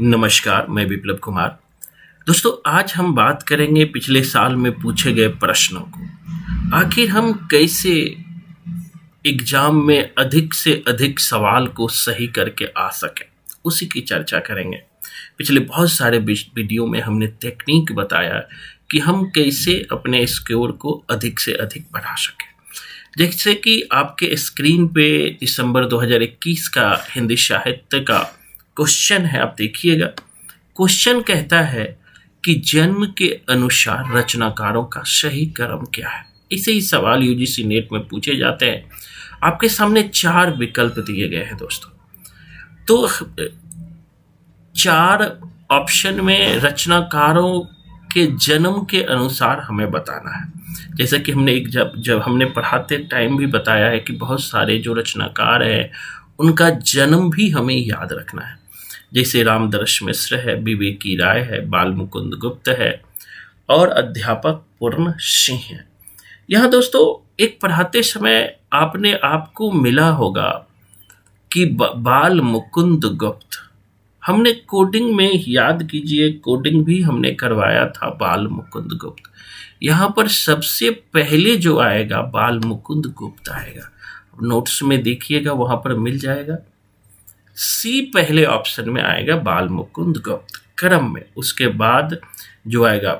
नमस्कार, मैं विप्लव कुमार। दोस्तों, आज हम बात करेंगे पिछले साल में पूछे गए प्रश्नों को। आखिर हम कैसे एग्जाम में अधिक से अधिक सवाल को सही करके आ सकें, उसी की चर्चा करेंगे। पिछले बहुत सारे वीडियो में हमने टेक्निक बताया कि हम कैसे अपने स्कोर को अधिक से अधिक बढ़ा सकें। जैसे कि आपके स्क्रीन पे दिसंबर 2021 का हिंदी साहित्य का क्वेश्चन है, आप देखिएगा। क्वेश्चन कहता है कि जन्म के अनुसार रचनाकारों का सही क्रम क्या है। इसे ही सवाल यूजीसी नेट में पूछे जाते हैं। आपके सामने 4 विकल्प दिए गए हैं दोस्तों। तो 4 ऑप्शन में रचनाकारों के जन्म के अनुसार हमें बताना है। जैसा कि हमने जब हमने पढ़ाते टाइम भी बताया है कि बहुत सारे जो रचनाकार हैं उनका जन्म भी हमें याद रखना है। जैसे रामदर्श मिश्र है, विवेकी राय है, बाल मुकुंद गुप्त है और अध्यापक पूर्ण सिंह है। यहाँ दोस्तों एक पढ़ाते समय आपने आपको मिला होगा कि बाल मुकुंद गुप्त, हमने कोडिंग में याद कीजिए, कोडिंग भी हमने करवाया था बाल मुकुंद गुप्त। यहाँ पर सबसे पहले जो आएगा बाल मुकुंद गुप्त आएगा। नोट्स में देखिएगा, वहां पर मिल जाएगा। सी पहले ऑप्शन में आएगा बाल मुकुंद गुप्त क्रम में। उसके बाद जो आएगा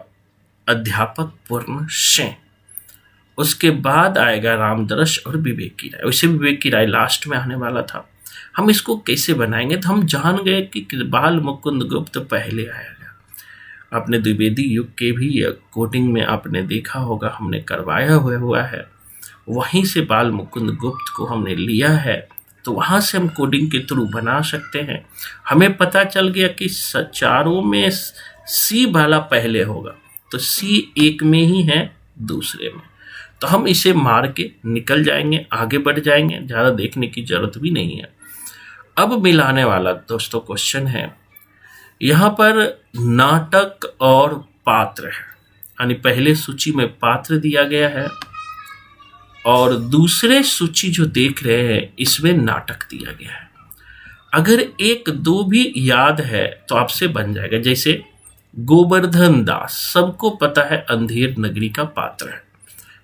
अध्यापक पूर्ण सिंह, उसके बाद आएगा रामदर्श और विवेकी राय। वैसे विवेकी राय लास्ट में आने वाला था। हम इसको कैसे बनाएंगे, तो हम जान गए कि बाल मुकुंद गुप्त पहले आएगा। आपने द्विवेदी युग के भी कोडिंग में आपने देखा होगा, हमने करवाया हुआ है। वहीं से बाल मुकुंद गुप्त को हमने लिया है, तो वहाँ से हम कोडिंग के थ्रू बना सकते हैं। हमें पता चल गया कि चारों में सी वाला पहले होगा, तो सी एक में ही है, दूसरे में। तो हम इसे मार के निकल जाएंगे, आगे बढ़ जाएंगे, ज़्यादा देखने की जरूरत भी नहीं है। अब मिलाने वाला दोस्तों क्वेश्चन है, यहाँ पर नाटक और पात्र है। यानी पहले सूची में पात्र दिया गया है और दूसरे सूची जो देख रहे हैं इसमें नाटक दिया गया है। अगर 1-2 भी याद है तो आपसे बन जाएगा। जैसे गोवर्धन दास, सबको पता है अंधेर नगरी का पात्र है।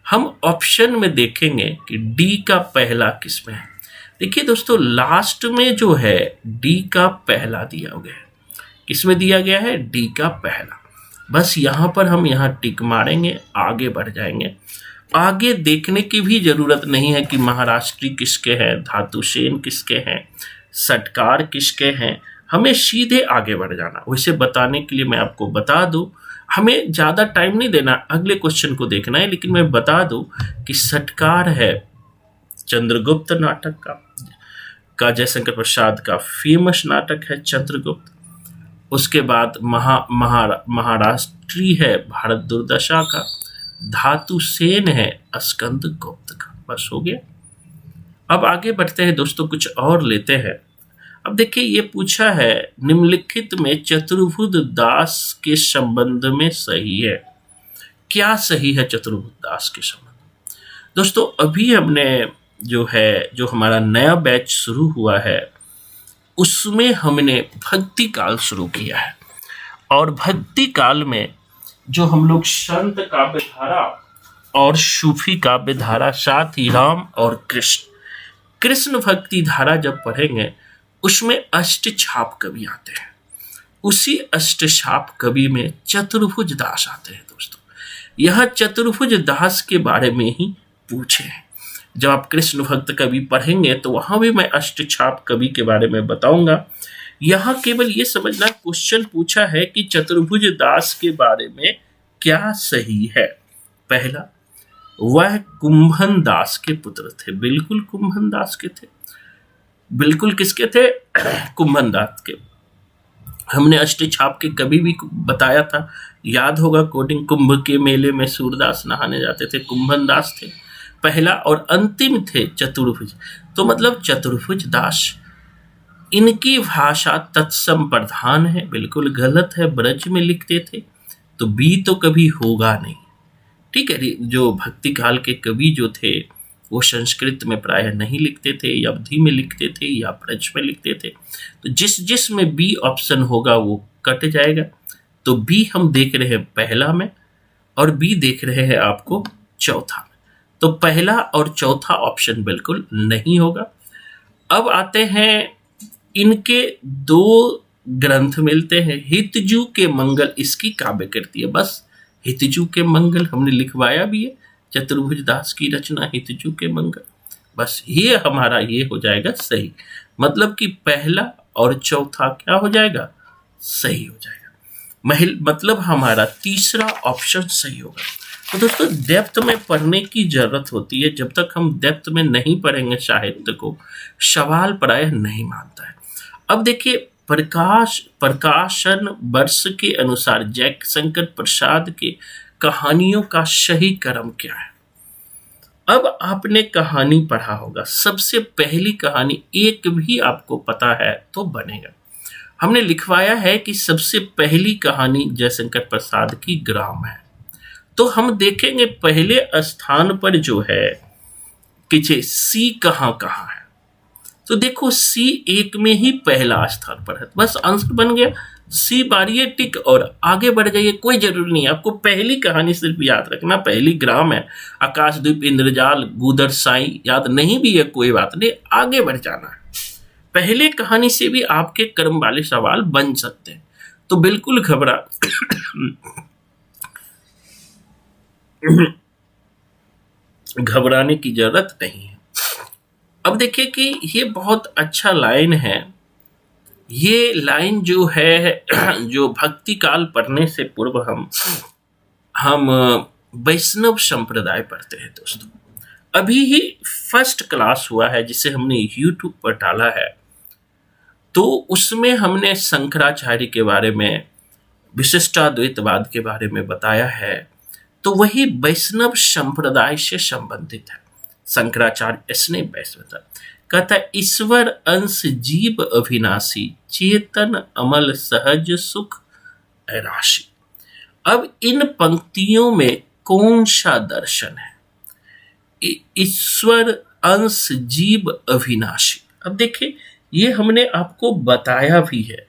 हम ऑप्शन में देखेंगे कि डी का पहला किसमें है। देखिए दोस्तों, लास्ट में जो है डी का पहला दिया गया है। किसमें दिया गया है? डी का पहला। बस यहाँ पर हम यहाँ टिक मारेंगे, आगे बढ़ जाएंगे। आगे देखने की भी जरूरत नहीं है कि महाराष्ट्री किसके हैं, धातुसेन किसके हैं, सटकार किसके हैं। हमें सीधे आगे बढ़ जाना। वैसे बताने के लिए मैं आपको बता दूं, हमें ज़्यादा टाइम नहीं देना, अगले क्वेश्चन को देखना है। लेकिन मैं बता दूं कि सटकार है चंद्रगुप्त नाटक का जयशंकर प्रसाद का फेमस नाटक है चंद्रगुप्त। उसके बाद महाराष्ट्री है भारत दुर्दशा का। धातुसेन है स्कंद गुप्त का। बस हो गया। अब आगे बढ़ते हैं दोस्तों, कुछ और लेते हैं। अब देखिए, ये पूछा है निम्नलिखित में चतुर्भुज दास के संबंध में सही है। क्या सही है चतुर्भुज दास के संबंध? दोस्तों अभी हमने जो हमारा नया बैच शुरू हुआ है उसमें हमने भक्ति काल शुरू किया है। और भक्ति काल में जो हम लोग संत काव्य धारा और सूफी काव्य धारा, साथ ही राम और कृष्ण भक्ति धारा जब पढ़ेंगे उसमें अष्टछाप कवि आते हैं। उसी अष्टछाप कवि में चतुर्भुज दास आते हैं दोस्तों। यह चतुर्भुज दास के बारे में ही पूछे हैं। जब आप कृष्ण भक्त कवि पढ़ेंगे तो वहां भी मैं अष्टछाप कवि के बारे में बताऊंगा। यहाँ केवल ये समझना, क्वेश्चन पूछा है कि चतुर्भुज दास के बारे में क्या सही है। पहला, वह कुंभन दास के पुत्र थे। बिल्कुल कुंभन दास के थे। बिल्कुल किसके थे? कुंभन दास के। हमने अष्टछाप के कवि भी बताया था, याद होगा कोडिंग। कुंभ के मेले में सूरदास नहाने जाते थे, कुंभन दास थे पहला। और अंतिम थे चतुर्भुज। तो मतलब चतुर्भुज दास, इनकी भाषा तत्सम प्रधान है। बिल्कुल गलत है, ब्रज में लिखते थे, तो बी तो कभी होगा नहीं। ठीक है, जो भक्ति काल के कवि जो थे वो संस्कृत में प्रायः नहीं लिखते थे, या अवधी में लिखते थे, या फ्रेंच में लिखते थे। तो जिस में बी ऑप्शन होगा वो कट जाएगा। तो बी हम देख रहे हैं पहला में, और बी देख रहे हैं आपको चौथा में। तो पहला और चौथा ऑप्शन बिल्कुल नहीं होगा। अब आते हैं, इनके दो ग्रंथ मिलते हैं। हितजू के मंगल इसकी काव्य कृति है। बस हितजू के मंगल हमने लिखवाया भी है, चतुर्भुज दास की रचना हितजू के मंगल। बस ये हमारा ये हो जाएगा सही, मतलब कि पहला और चौथा क्या हो जाएगा, सही हो जाएगा। मतलब हमारा तीसरा ऑप्शन सही होगा। तो दोस्तों, डेप्थ में पढ़ने की जरूरत होती है। जब तक हम डेप्थ में नहीं पढ़ेंगे साहित्य को, सवाल प्रायः नहीं मानता है। अब देखिए, प्रकाशन वर्ष के अनुसार जयशंकर प्रसाद के कहानियों का सही क्रम क्या है। अब आपने कहानी पढ़ा होगा, सबसे पहली कहानी एक भी आपको पता है तो बनेगा। हमने लिखवाया है कि सबसे पहली कहानी जयशंकर प्रसाद की ग्राम है। तो हम देखेंगे पहले स्थान पर जो है कि सी कहाँ कहाँ है। तो देखो, सी एक में ही पहला स्थान पर है। बस आंसर बन गया, सी मारिए टिक और आगे बढ़ जाइए। कोई जरूरी नहीं है, आपको पहली कहानी सिर्फ याद रखना। पहली ग्राम है, आकाशदीप, इंद्रजाल, गूदर साई याद नहीं भी है कोई बात नहीं, आगे बढ़ जाना है। पहले कहानी से भी आपके क्रम वाले सवाल बन सकते हैं, तो बिल्कुल घबराने की जरूरत नहीं है। अब देखिए कि ये बहुत अच्छा लाइन है। ये लाइन जो है, जो भक्ति काल पढ़ने से पूर्व हम वैष्णव संप्रदाय पढ़ते हैं दोस्तों। अभी ही फर्स्ट क्लास हुआ है जिसे हमने यूट्यूब पर डाला है। तो उसमें हमने शंकराचार्य के बारे में, विशिष्टाद्वैतवाद के बारे में बताया है। तो वही वैष्णव संप्रदाय से संबंधित है। शंकराचार्य इसने वैष्णव कहता, ईश्वर अंश जीव अविनाशी, चेतन अमल सहज सुख राशि। अब इन पंक्तियों में कौन सा दर्शन है? ईश्वर अंश जीव अविनाशी। अब देखिए, ये हमने आपको बताया भी है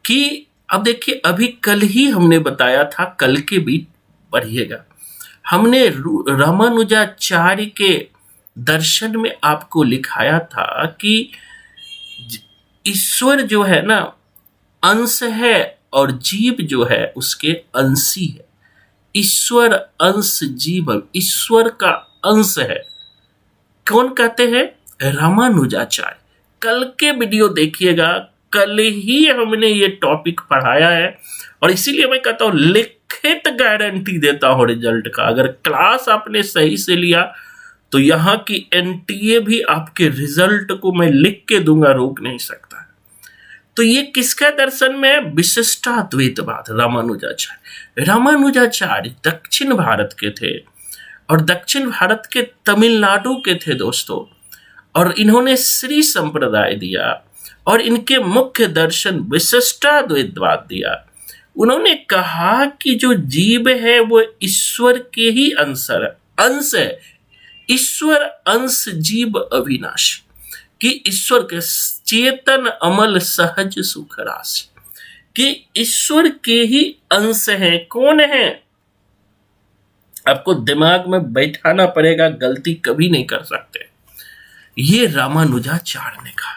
कि, अब देखिए, अभी कल ही हमने बताया था, कल के भी पढ़िएगा। हमने रामानुजाचार्य के दर्शन में आपको लिखाया था कि ईश्वर जो है ना अंश है, और जीव जो है उसके अंशी है। ईश्वर अंश जीव, ईश्वर का अंश है। कौन कहते हैं? रामानुजाचार्य। कल के वीडियो देखिएगा, कल ही हमने ये टॉपिक पढ़ाया है, और इसीलिए मैं कहता हूं लिखित गारंटी देता हूं रिजल्ट का। अगर क्लास आपने सही से लिया तो यहाँ की एनटीए भी आपके रिजल्ट को मैं लिख के दूंगा, रोक नहीं सकता। तो ये किसका दर्शन में? विशिष्टाद्वैतवाद, रामानुजाचार्य। रामानुजाचार्य दक्षिण भारत के थे, और दक्षिण भारत के तमिलनाडु के थे दोस्तों। और इन्होंने श्री संप्रदाय दिया, और इनके मुख्य दर्शन विशिष्टाद्वैतवाद दिया। उन्होंने कहा कि जो जीव है वो ईश्वर के ही अंश है। ईश्वर अंश जीव अविनाशी, कि ईश्वर के चेतन अमल सहज सुख राशि, कि ईश्वर के ही अंश है। कौन है? आपको दिमाग में बैठाना पड़ेगा, गलती कभी नहीं कर सकते। ये रामानुजाचार्य ने कहा।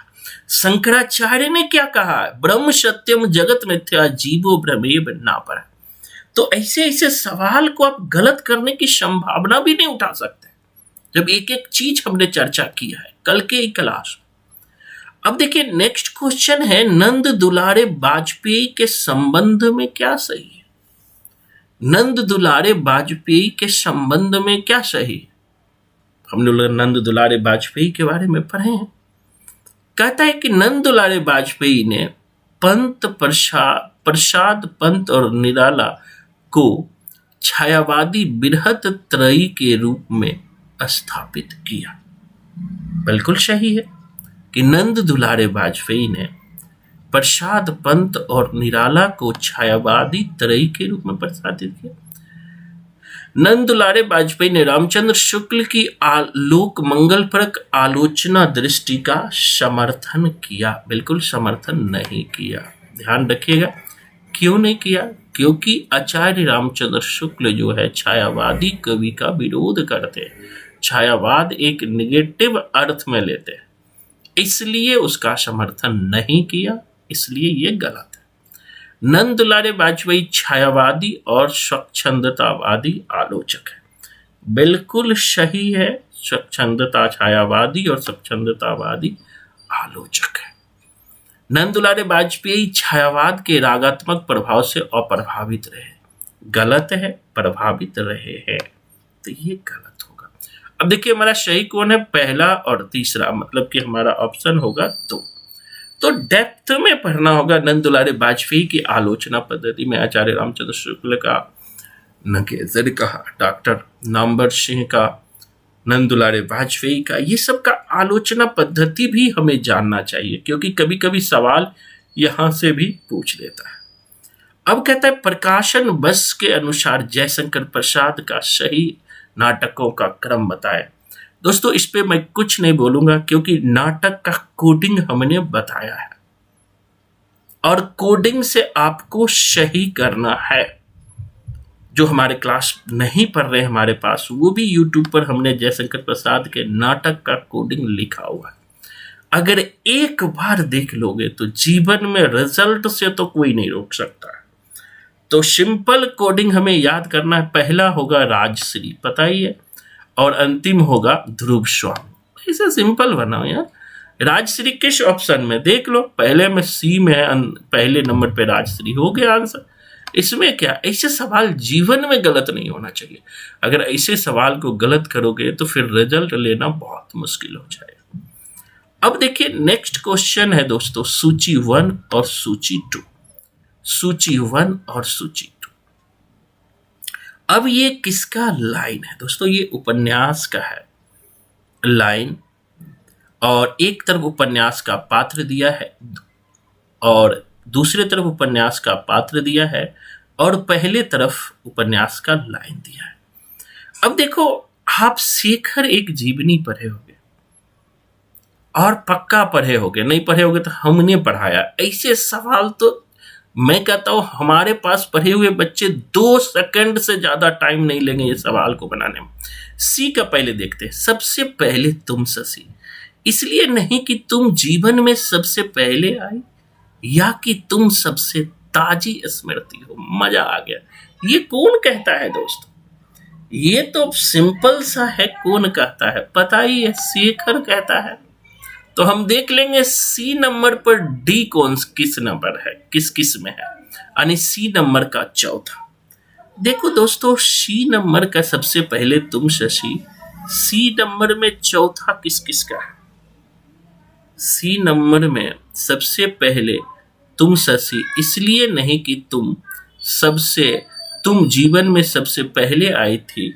शंकराचार्य ने क्या कहा? ब्रह्म सत्यम जगत मिथ्या जीवो भ्रमेव नापर। तो ऐसे ऐसे सवाल को आप गलत करने की संभावना भी नहीं उठा सकते, जब एक एक चीज हमने चर्चा किया है कल के ही क्लास। अब देखिए, नेक्स्ट क्वेश्चन है, नंद दुलारे वाजपेयी के संबंध में क्या सही है? नंद दुलारे वाजपेयी के संबंध में क्या सही है? हम लोग नंद दुलारे वाजपेयी के बारे में पढ़े हैं। कहता है कि नंद दुलारे वाजपेयी ने पंत प्रसाद पंत और निराला को छायावादी बृहत त्रयी के रूप में स्थापित किया। बिल्कुल सही है कि नंद दुलारे वाजपेयी ने प्रसाद पंत और निराला को छायावादी त्रयी के रूप में प्रसादित किया। नंद दुलारे वाजपेयी ने रामचंद्र शुक्ल की लोक मंगलपरक आलोचना दृष्टि का समर्थन किया? बिल्कुल समर्थन नहीं किया। ध्यान रखिएगा, क्यों नहीं किया? क्योंकि आचार्य रामचंद्र शुक्ल जो है छायावादी कवि का विरोध करते हैं, छायावाद एक निगेटिव अर्थ में लेते हैं, इसलिए उसका समर्थन नहीं किया, इसलिए ये गलत है। नंद दुलारे वाजपेयी छायावादी और स्वच्छंदतावादी आलोचक है। बिल्कुल सही है, स्वच्छंदता छायावादी और स्वच्छंदतावादी आलोचक है। नंद दुलारे वाजपेयी छायावाद के रागात्मक प्रभाव से अप्रभावित रहे। गलत है, प्रभावित रहे हैं, तो ये गलत होगा। अब देखिए हमारा सही कौन है, पहला और तीसरा, मतलब कि हमारा ऑप्शन होगा तो डेप्थ में पढ़ना होगा। नंद दुलारे वाजपेयी की आलोचना पद्धति में आचार्य रामचंद्र शुक्ल का, नगेजर का, डॉक्टर नामवर सिंह का, नंद दुलारे वाजपेयी का, ये सब का आलोचना पद्धति भी हमें जानना चाहिए, क्योंकि कभी कभी सवाल यहां से भी पूछ लेता है। अब कहता है प्रकाशन बस के अनुसार जयशंकर प्रसाद का सही नाटकों का क्रम बताए। दोस्तों इस पे मैं कुछ नहीं बोलूंगा, क्योंकि नाटक का कोडिंग हमने बताया है और कोडिंग से आपको सही करना है। जो हमारे क्लास नहीं पढ़ रहे हमारे पास, वो भी यूट्यूब पर हमने जयशंकर प्रसाद के नाटक का कोडिंग लिखा हुआ है। अगर एक बार देख लोगे तो जीवन में रिजल्ट से तो कोई नहीं रोक सकता है। तो सिंपल कोडिंग हमें याद करना है। पहला होगा राजश्री, पता ही है, और अंतिम होगा ध्रुव स्वामी। ऐसा सिंपल बनाओ यार। राजश्री किस ऑप्शन में, देख लो, पहले में सी में है, पहले नंबर पे राजश्री, हो गया आंसर। इसमें क्या, ऐसे सवाल जीवन में गलत नहीं होना चाहिए। अगर ऐसे सवाल को गलत करोगे तो फिर रिजल्ट लेना बहुत मुश्किल हो जाएगा। अब देखिए नेक्स्ट क्वेश्चन है दोस्तों, सूची 1 और सूची 2। सूची 1 और सूची 2। अब ये किसका लाइन है दोस्तों? ये उपन्यास का है लाइन, और एक तरफ उपन्यास का पात्र दिया है और दूसरे तरफ उपन्यास का पात्र दिया है और पहले तरफ उपन्यास का लाइन दिया है। अब देखो, आप शेखर एक जीवनी पढ़े होगे और पक्का पढ़े होगे, नहीं पढ़े होगे तो हमने पढ़ाया। ऐसे सवाल तो मैं कहता हूं हमारे पास पढ़े हुए बच्चे 2 सेकंड से ज्यादा टाइम नहीं लेंगे ये सवाल को बनाने में। सी का पहले देखते हैं। सबसे पहले तुम शशि, इसलिए नहीं कि तुम जीवन में सबसे पहले आई, या कि तुम सबसे ताजी स्मृति हो। मजा आ गया। ये कौन कहता है दोस्तों? ये तो सिंपल सा है, कौन कहता है पता ही है, शेखर कहता है। तो हम देख लेंगे सी नंबर पर डी कौन किस नंबर है, किस में है, यानी सी नंबर का चौथा। देखो दोस्तों, सी नंबर का सबसे पहले तुम शशि, सी नंबर में चौथा किस का है? सी नंबर में सबसे पहले तुम शशि, इसलिए नहीं कि तुम जीवन में सबसे पहले आई थी,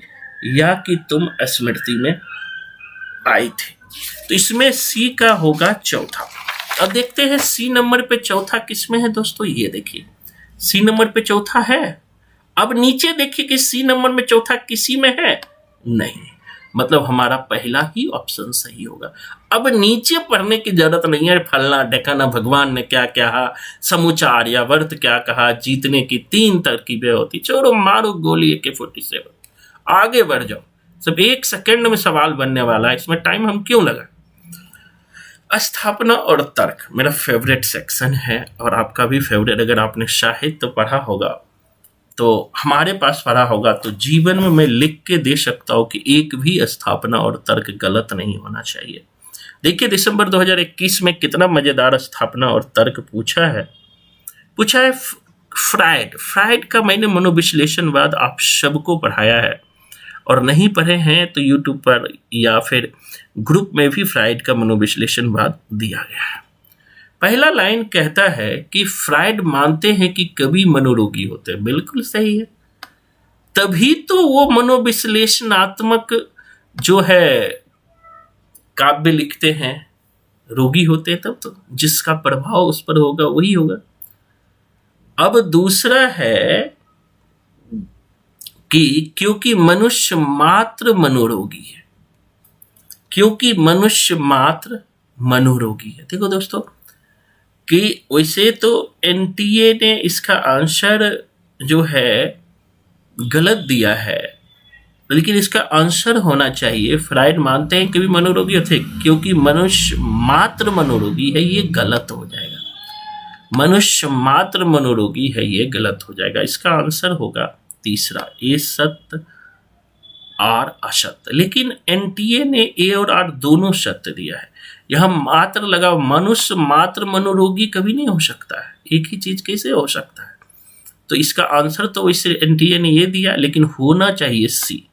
या कि तुम स्मृति में आई थी। तो इसमें सी का होगा चौथा। अब देखते हैं सी नंबर पे चौथा किसमें है दोस्तों। ये देखिए सी नंबर पे चौथा है। अब नीचे देखिए कि सी नंबर में चौथा किसी में है, नहीं, मतलब हमारा पहला ही ऑप्शन सही होगा। अब नीचे पढ़ने की जरूरत नहीं है, फलना ढेकाना भगवान ने क्या कहा, समूचा आर्यावर्त क्या कहा, जीतने की 3 तरकीबें होती, छोड़ो मारो गोली AK-47, आगे बढ़ जाओ। सब 1 सेकंड में सवाल बनने वाला है, इसमें टाइम हम क्यों लगा। स्थापना और तर्क मेरा फेवरेट सेक्शन है, और आपका भी फेवरेट। अगर आपने साहित्य पढ़ा होगा तो हमारे पास पढ़ा होगा, तो जीवन में मैं लिख के दे सकता हूं कि एक भी स्थापना और तर्क गलत नहीं होना चाहिए। देखिए दिसंबर 2021 में कितना मजेदार स्थापना और तर्क पूछा है फ्राइड का मैंने मनोविश्लेषणवाद आप सबको पढ़ाया है, और नहीं पढ़े हैं तो यूट्यूब पर या फिर ग्रुप में भी फ्राइड का मनोविश्लेषणवाद दिया गया है। पहला लाइन कहता है कि फ्राइड मानते हैं कि कवि मनोरोगी होते हैं। बिल्कुल सही है, तभी तो वो मनोविश्लेषणात्मक जो है काव्य लिखते हैं, रोगी होते हैं तब तो, जिसका प्रभाव उस पर होगा वही होगा। अब दूसरा है कि क्योंकि मनुष्य मात्र मनोरोगी है, क्योंकि मनुष्य मात्र मनोरोगी है। देखो दोस्तों कि वैसे तो एनटीए ने इसका आंसर जो है गलत दिया है, लेकिन इसका आंसर होना चाहिए, फ्राइड मानते हैं कि भी मनोरोगी थे, क्योंकि मनुष्य मात्र मनोरोगी है, ये गलत हो जाएगा। मनुष्य मात्र मनोरोगी है, ये गलत हो जाएगा। इसका आंसर होगा तीसरा, ए सत्य आर असत्य। लेकिन एनटीए ने ए और आर दोनों सत्य दिया है। यहां मात्र लगा, मनुष्य मात्र मनोरोगी कभी नहीं हो सकता है, एक ही चीज कैसे हो सकता है। तो इसका आंसर तो वैसे एनटीए ने ये दिया, लेकिन होना चाहिए सी।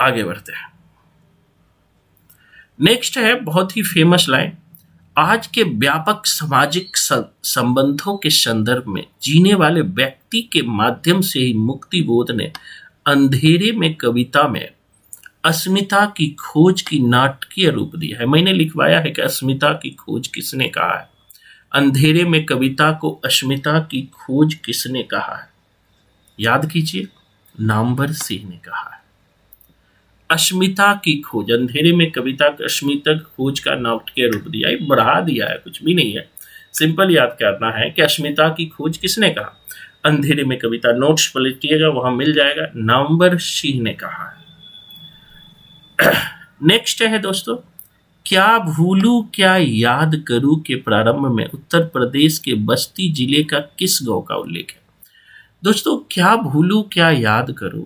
आगे बढ़ते हैं। नेक्स्ट है बहुत ही फेमस लाइन, आज के व्यापक सामाजिक संबंधों के संदर्भ में जीने वाले व्यक्ति के माध्यम से ही मुक्ति बोध ने अंधेरे में कविता में अस्मिता की खोज की नाटकीय रूप दिया है। मैंने लिखवाया है कि अस्मिता की खोज किसने कहा है। अंधेरे में कविता को अस्मिता की खोज किसने कहा है? याद कीजिए, नामवर सिंह ने कहा है। अस्मिता की खोज, अंधेरे में कविता को अस्मिता की खोज का नाटकीय रूप दिया है, बढ़ा दिया है, कुछ भी नहीं है। सिंपल याद करना है कि अस्मिता की खोज किसने कहा। अंधेरे में कविता, नोट्स पलटिएगा वहां मिल जाएगा, नामवर सिंह ने कहा है। नेक्स्ट है दोस्तों, क्या भूलू क्या याद करूं के प्रारंभ में उत्तर प्रदेश के बस्ती जिले का किस गांव का उल्लेख है? दोस्तों क्या भूलू क्या याद करूं,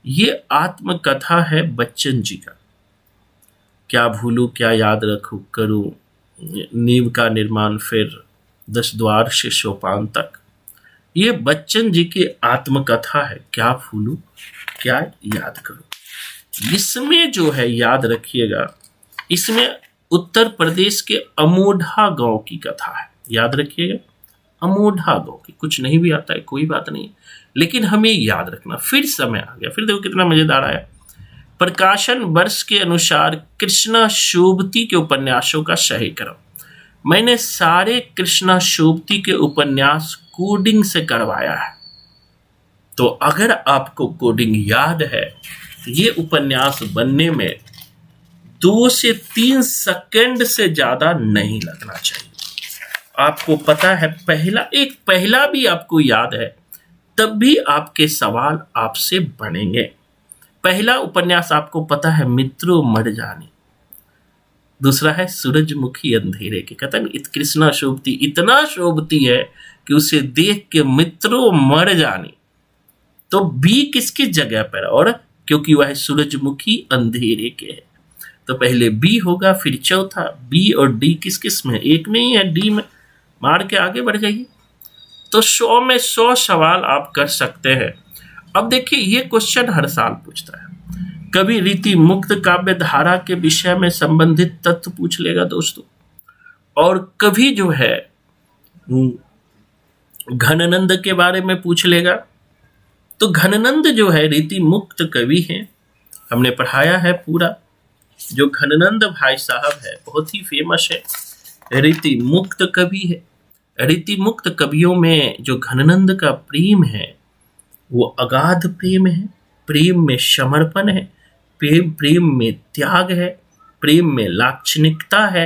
ये आत्मकथा है बच्चन जी का। क्या भूलू क्या याद रखूं करूं, नींव का निर्माण फिर 10 द्वार से सोपान तक, ये बच्चन जी की आत्मकथा है। क्या भूलू क्या याद करूं, इसमें जो है याद रखिएगा, इसमें उत्तर प्रदेश के अमोढ़ा गांव की कथा है। याद रखिएगा, अमोढ़ा गांव की। कुछ नहीं भी आता है कोई बात नहीं, लेकिन हमें याद रखना। फिर समय आ गया, फिर देखो कितना मजेदार आया। प्रकाशन वर्ष के अनुसार कृष्णा शोभती के उपन्यासों का सही क्रम। मैंने सारे कृष्णा शोभती के उपन्यास कोडिंग से करवाया है, तो अगर आपको कोडिंग याद है, ये उपन्यास बनने में 2 से 3 सेकंड से ज्यादा नहीं लगना चाहिए। आपको पता है, पहला भी आपको याद है, तब भी आपके सवाल आपसे बनेंगे। पहला उपन्यास आपको पता है, मित्रों मर जाने। दूसरा है सूरजमुखी अंधेरे के। कहता है कृष्णा शोभती इतना शोभती है कि उसे देख के मित्रों मर जाने। तो बी किसकी जगह पर, और क्योंकि वह सूरजमुखी अंधेरे के है, तो पहले बी होगा, फिर चौथा। बी और डी किस किस में, एक में ही है, डी में। मार के आगे बढ़ जाइए। तो 100 में 100 सवाल आप कर सकते हैं। अब देखिए, ये क्वेश्चन हर साल पूछता है। कभी रीति मुक्त काव्य धारा के विषय में संबंधित तथ्य पूछ लेगा दोस्तों, और कभी जो है घननंद के बारे में पूछ लेगा। तो घननंद जो है रीति मुक्त कवि हैं, हमने पढ़ाया है पूरा। जो घननंद भाई साहब है, बहुत ही फेमस है, रीति मुक्त कवि है। रीति मुक्त कवियों में जो घननंद का प्रेम है वो अगाध प्रेम है। प्रेम में समर्पण है, प्रेम में त्याग है, प्रेम में लाक्षणिकता है।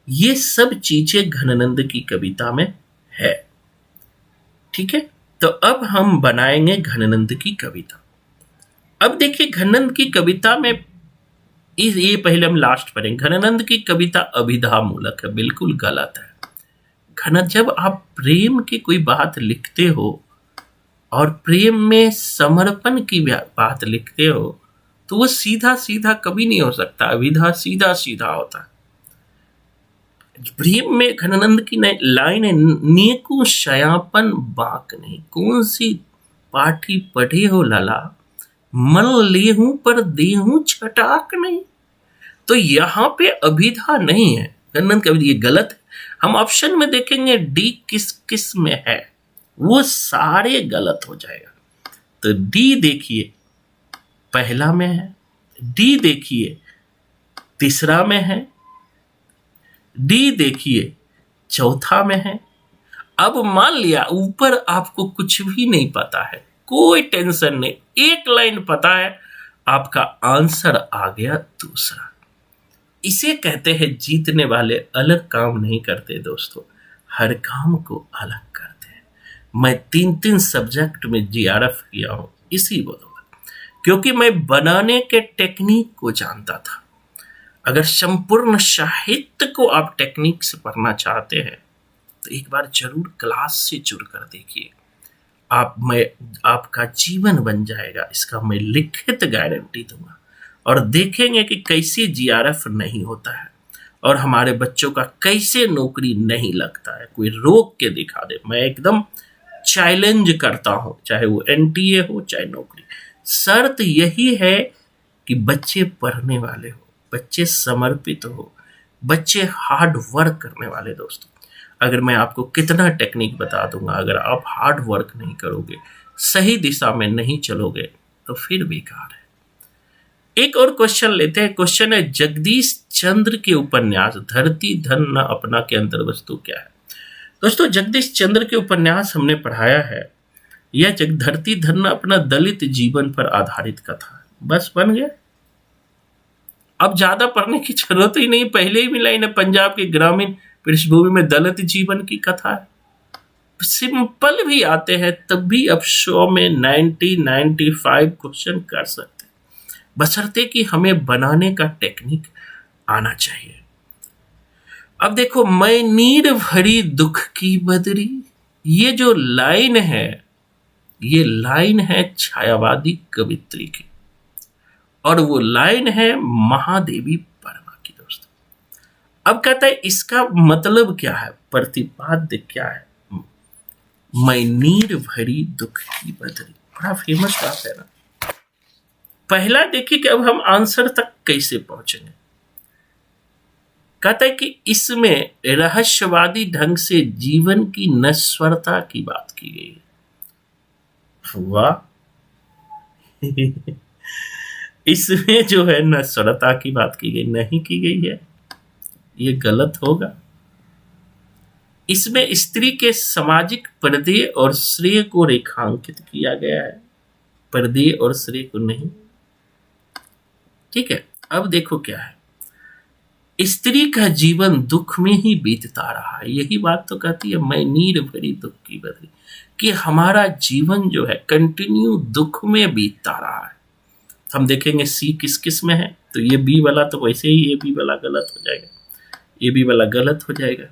ये सब चीजें घननंद की कविता में है। ठीक है, तो अब हम बनाएंगे घननंद की कविता। अब देखिए, घननंद की कविता में ये पहले हम लास्ट पढ़ेंगे। घननंद की कविता अभिधा मूलक है, बिल्कुल गलत है। जब आप प्रेम की कोई बात लिखते हो और प्रेम में समर्पण की बात लिखते हो, तो वो सीधा सीधा कभी नहीं हो सकता, अभिधा सीधा सीधा होता है। प्रेम में घननंद की लाइन है, नेकु शयापन बाक नहीं। कौन सी पाठी पढ़े हो लला, मन लेहूं पर देहूं छटाक नहीं। तो यहां पे अभिधा नहीं है घननंद कवि, ये गलत है। हम ऑप्शन में देखेंगे डी किस किस में है, वो सारे गलत हो जाएगा। तो डी देखिए पहला में है, डी देखिए तीसरा में है, डी देखिए चौथा में है। अब मान लिया ऊपर आपको कुछ भी नहीं पता है, कोई टेंशन नहीं, एक लाइन पता है, आपका आंसर आ गया दूसरा। इसे कहते हैं जीतने वाले अलग काम नहीं करते दोस्तों, हर काम को अलग करते हैं। मैं 3-3 सब्जेक्ट में जीआरएफ किया हूं इसी बदौलत, क्योंकि मैं बनाने के टेक्निक को जानता था। अगर संपूर्ण साहित्य को आप टेक्निक से पढ़ना चाहते हैं तो एक बार जरूर क्लास से जुड़ कर देखिए, आपका जीवन बन जाएगा, इसका मैं लिखित गारंटी दूंगा। और देखेंगे कि कैसे जीआरएफ नहीं होता है और हमारे बच्चों का कैसे नौकरी नहीं लगता है। कोई रोक के दिखा दे, मैं एकदम चैलेंज करता हूं, चाहे वो एनटीए हो चाहे नौकरी। शर्त यही है कि बच्चे पढ़ने वाले हो, बच्चे समर्पित हो, बच्चे हार्ड वर्क करने वाले। दोस्तों अगर मैं आपको कितना टेक्निक बता दूंगा, अगर आप हार्ड वर्क नहीं करोगे, सही दिशा में नहीं चलोगे तो फिर बेकार है। एक और क्वेश्चन लेते हैं। क्वेश्चन है जगदीश चंद्र के उपन्यास धरती धन न अपना के अंतर वस्तु क्या है। दोस्तों जगदीश चंद्र के उपन्यास हमने पढ़ाया है, यह धरती धन न अपना दलित जीवन पर आधारित कथा है। बस बन गया, अब ज्यादा पढ़ने की जरूरत ही नहीं, पहले ही मिला इन्हें। पंजाब के ग्रामीण पृष्ठभूमि में दलित जीवन की कथा है, सिंपल भी आते हैं तब भी अब 100 में 90-95 क्वेश्चन कर सकते हैं, बशर्ते कि हमें बनाने का टेक्निक आना चाहिए। अब देखो, मैं नीर भरी दुख की बदरी, ये जो लाइन है ये लाइन है छायावादी कवित्री की, और वो लाइन है महादेवी वर्मा की। दोस्तों अब कहता है इसका मतलब क्या है, प्रतिपाद्य क्या है। मैं नीर भरी दुख की बदरी, बड़ा फेमस बात है ना। पहला देखिए कि अब हम आंसर तक कैसे पहुंचेंगे। कहता है कि इसमें रहस्यवादी ढंग से जीवन की नश्वरता की बात की गई है। वाह इसमें जो है नश्वरता की बात की गई नहीं की गई है, ये गलत होगा। इसमें स्त्री के सामाजिक पर्दे और श्रेय को रेखांकित किया गया है, पर्दे और श्रेय को नहीं। ठीक है, अब देखो क्या है, स्त्री का जीवन दुख में ही बीतता रहा है। यही बात तो कहती है मैं नीर भरी दुख की बदरी, कि हमारा जीवन जो है कंटिन्यू दुख में बीतता रहा है। हम देखेंगे सी किस किस में है, तो ये बी वाला तो वैसे ही ये बी वाला गलत हो जाएगा, ये बी वाला गलत हो जाएगा।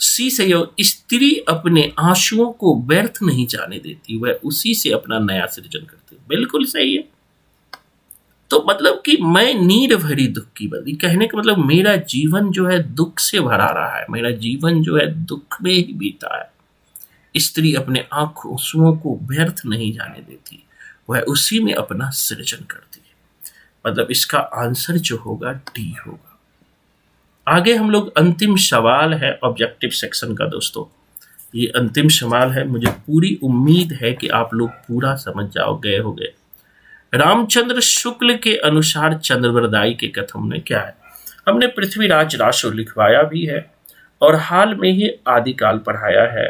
सी सही हो, स्त्री अपने आंसुओं को व्यर्थ नहीं जाने देती, वह उसी से अपना नया सृजन करती है। बिल्कुल सही है। तो मतलब कि मैं नीर भरी दुख की बदली, कहने का मतलब मेरा जीवन जो है दुख से भरा रहा है, मेरा जीवन जो है दुख में ही बीता है। स्त्री अपने आंसुओं को व्यर्थ नहीं जाने देती, वह उसी में अपना सृजन करती है। मतलब इसका आंसर जो होगा डी होगा। आगे हम लोग अंतिम सवाल है ऑब्जेक्टिव सेक्शन का। दोस्तों ये अंतिम सवाल है, मुझे पूरी उम्मीद है कि आप लोग पूरा समझ गए होंगे। रामचंद्र शुक्ल के अनुसार चंद्रवरदाई के कथन में क्या है। हमने पृथ्वीराज रासो लिखवाया भी है और हाल में ही आदिकाल पढ़ाया है।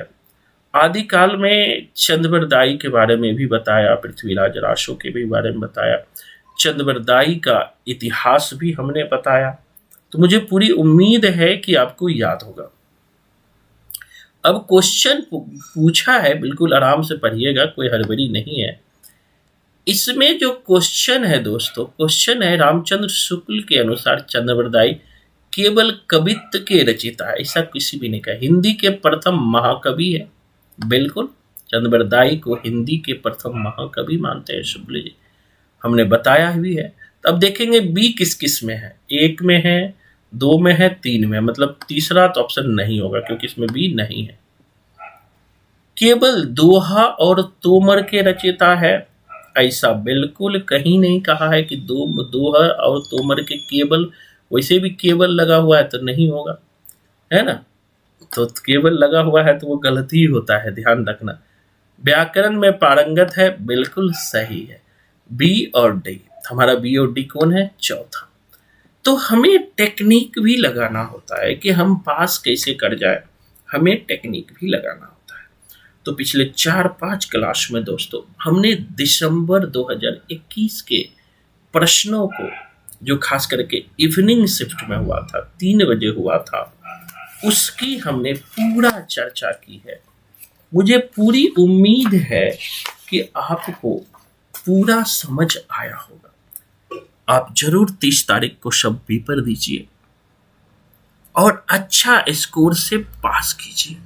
आदिकाल में चंद्रवरदाई के बारे में भी बताया, पृथ्वीराज रासो के भी बारे में बताया, चंद्रवरदाई का इतिहास भी हमने बताया। तो मुझे पूरी उम्मीद है कि आपको याद होगा। अब क्वेश्चन पूछा है, बिल्कुल आराम से पढ़िएगा, कोई हड़बड़ी नहीं है। इसमें जो क्वेश्चन है दोस्तों, क्वेश्चन है रामचंद्र शुक्ल के अनुसार चंद्रवरदाई केवल कवित्व के रचयिता है, ऐसा किसी भी नहीं कहा। हिंदी के प्रथम महाकवि है, बिल्कुल चंद्रवरदाई को हिंदी के प्रथम महाकवि मानते हैं शुक्ल जी, हमने बताया भी है। अब देखेंगे बी किस किस में है, 1 में है, 2 में है, 3 में, मतलब तीसरा तो ऑप्शन नहीं होगा क्योंकि इसमें बी नहीं है। केवल दोहा और तोमर के रचयिता है, ऐसा बिल्कुल कहीं नहीं कहा है कि दोहा और तोमर के केवल, वैसे भी केवल लगा हुआ है तो नहीं होगा, है ना। तो केवल लगा हुआ है तो वो गलत ही होता है, ध्यान रखना। व्याकरण में पारंगत है, बिल्कुल सही है, बी और डी। हमारा बी और डी कौन है, चौथा। तो हमें टेक्निक भी लगाना होता है कि हम पास कैसे कर जाए, हमें टेक्निक भी लगाना होता है। तो पिछले 4-5 क्लास में दोस्तों हमने दिसंबर 2021 के प्रश्नों को, जो खास करके इवनिंग शिफ्ट में हुआ था, 3 बजे हुआ था, उसकी हमने पूरा चर्चा की है। मुझे पूरी उम्मीद है कि आपको पूरा समझ आया होगा। आप जरूर 30 तारीख को सब पेपर दीजिए और अच्छा स्कोर से पास कीजिए,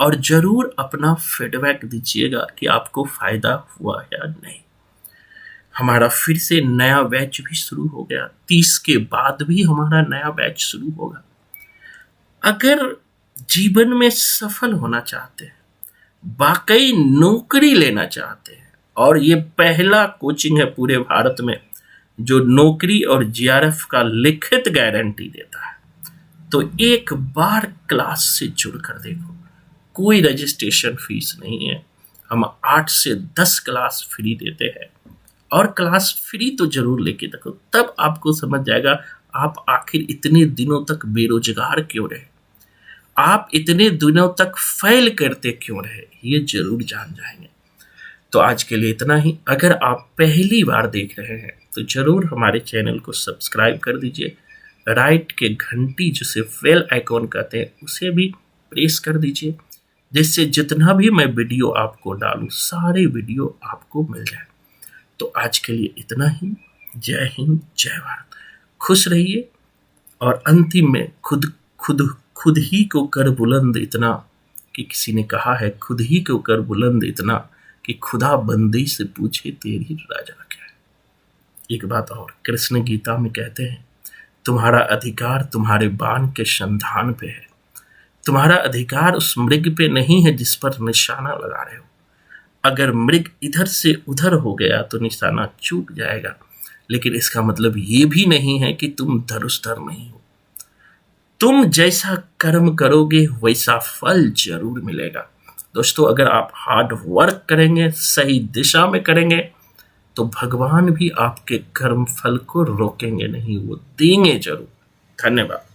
और जरूर अपना फीडबैक दीजिएगा कि आपको फायदा हुआ या नहीं। हमारा फिर से नया बैच भी शुरू हो गया, 30 के बाद भी हमारा नया बैच शुरू होगा। अगर जीवन में सफल होना चाहते हैं, वाकई नौकरी लेना चाहते हैं, और ये पहला कोचिंग है पूरे भारत में जो नौकरी और जीआरएफ का लिखित गारंटी देता है, तो एक बार क्लास से जुड़ कर देखो। कोई रजिस्ट्रेशन फीस नहीं है, हम 8 से 10 क्लास फ्री देते हैं, और क्लास फ्री तो जरूर लेके देखो, तब आपको समझ जाएगा आप आखिर इतने दिनों तक बेरोजगार क्यों रहे, आप इतने दिनों तक फेल करते क्यों रहे, ये जरूर जान जाएंगे। तो आज के लिए इतना ही। अगर आप पहली बार देख रहे हैं तो जरूर हमारे चैनल को सब्सक्राइब कर दीजिए, राइट के घंटी जिसे बेल आइकॉन कहते हैं उसे भी प्रेस कर दीजिए, जिससे जितना भी मैं वीडियो आपको डालूं सारे वीडियो आपको मिल जाए। तो आज के लिए इतना ही। जय हिंद, जय भारत। खुश रहिए, और अंतिम में खुद ही को कर बुलंद इतना कि किसी ने कहा है, खुद ही को कर बुलंद इतना कि खुदा बंदी से पूछे तेरी राजा क्या है। एक बात और, कृष्ण गीता में कहते हैं, तुम्हारा अधिकार तुम्हारे बाण के संधान पे है, तुम्हारा अधिकार उस मृग पे नहीं है जिस पर निशाना लगा रहे हो। अगर मृग इधर से उधर हो गया तो निशाना चूक जाएगा, लेकिन इसका मतलब ये भी नहीं है कि तुम धनुषधर नहीं हो। तुम जैसा कर्म करोगे वैसा फल जरूर मिलेगा। दोस्तों, अगर आप हार्ड वर्क करेंगे, सही दिशा में करेंगे, तो भगवान भी आपके कर्म फल को रोकेंगे नहीं, वो देंगे जरूर। धन्यवाद।